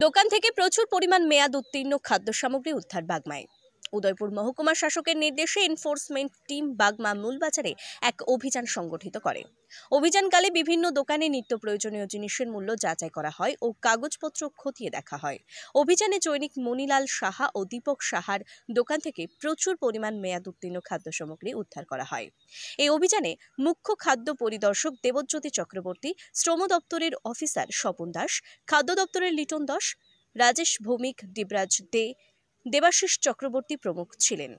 দোকান থেকে প্রচুর পরিমাণ মেয়াদ উত্তীর্ণ খাদ্য সামগ্রী উদ্ধার বাগমায়। উদয়পুর মহকুমা শাসকের নির্দেশে এনফোর্সমেন্ট টিম বাগমা মূল বাজারে এক অভিযান সংগঠিত করে। অভিযানকালে বিভিন্ন দোকানে নিত্য প্রয়োজনীয় জিনিসের মূল্য যাচাই করা হয় ও কাগজপত্র খতিয়ে দেখা হয়। অভিযানে জৈনিক মনিলাল সাহা ও দীপক সাহার দোকান থেকে প্রচুর পরিমাণ মেয়াদ উত্তীর্ণ খাদ্য সামগ্রী উদ্ধার করা হয়। এই অভিযানে মুখ্য খাদ্য পরিদর্শক দেবজ্যোতি চক্রবর্তী, শ্রম দপ্তরের অফিসার স্বপন দাস, খাদ্য দপ্তরের লিটন দাস, রাজেশ ভৌমিক, দিবরাজ দে, দেবাশিস চক্রবর্তী প্রমুখ ছিলেন।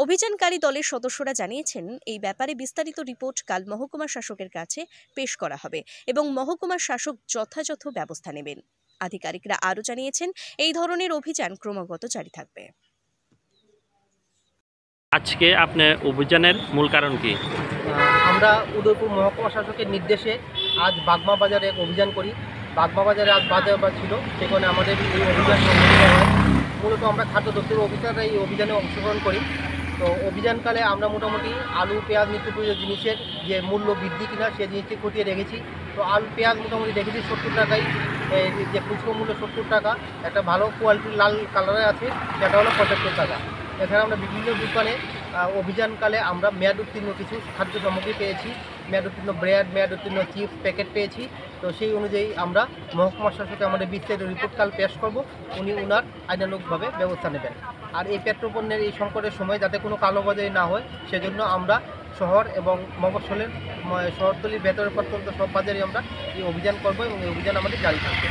অভিযানকারী দলের সদস্যরা জানিয়েছেন, এই ব্যাপারে বিস্তারিত রিপোর্ট কাল মহকুমা শাসকের কাছে পেশ করা হবে এবং মহকুমা শাসক যথাযথ ব্যবস্থা নেবেন। আধিকারিকরা আরও জানিয়েছেন, এই ধরনের অভিযান ক্রমাগত জারি থাকবে। আজকে আপনার অভিযানের মূল কারণ কি? আমরা উদয়পুর মহকুমা শাসকের নির্দেশে আজ বাগমা বাজারে এক অভিযান করি। বাগমা বাজারে আজ বাজার ছিল, সেখানে আমাদের এই অভিযান সংগঠিত হয়। মূলত আমরা খাদ্য দপ্তরের অফিসাররা এই অভিযানে অংশগ্রহণ করি। তো অভিযানকালে আমরা মোটামুটি আলু, পেঁয়াজ, নিত্য প্রয়োজনীয় জিনিসের যে মূল্য বৃদ্ধি কিনা সেই জিনিসটি খতিয়ে রেখেছি। তো আলু, পেঁয়াজ মোটামুটি রেখেছি 70 টাকায়, যে খুচরো মূল্য 70 টাকা, একটা ভালো কোয়ালিটির লাল কালারে আছে সেটা হলো 75 টাকা। এছাড়া আমরা বিভিন্ন দোকানে অভিযানকালে আমরা মেয়াদ উত্তীর্ণ কিছু খাদ্য সামগ্রী পেয়েছি, মেয়াদ উত্তীর্ণ ব্রেড, মেয়াদ উত্তীর্ণ চিপস প্যাকেট পেয়েছি। তো সেই অনুযায়ী আমরা মহকুমা শাসকে আমাদের বিস্তারিত রিপোর্ট কাল পেশ করব, উনি ওনার আইনানুগভাবে ব্যবস্থা নেবেন। আর এই পেট্রোপণ্যের এই সংকটের সময় যাতে কোনো কালোবাজারি না হয় সেজন্য আমরা শহর এবং মফস্বলের শহরতলির ভেতরে পর্যন্ত সব বাজারে আমরা এই অভিযান করব এবং এই অভিযান আমাদের জারি থাকবে।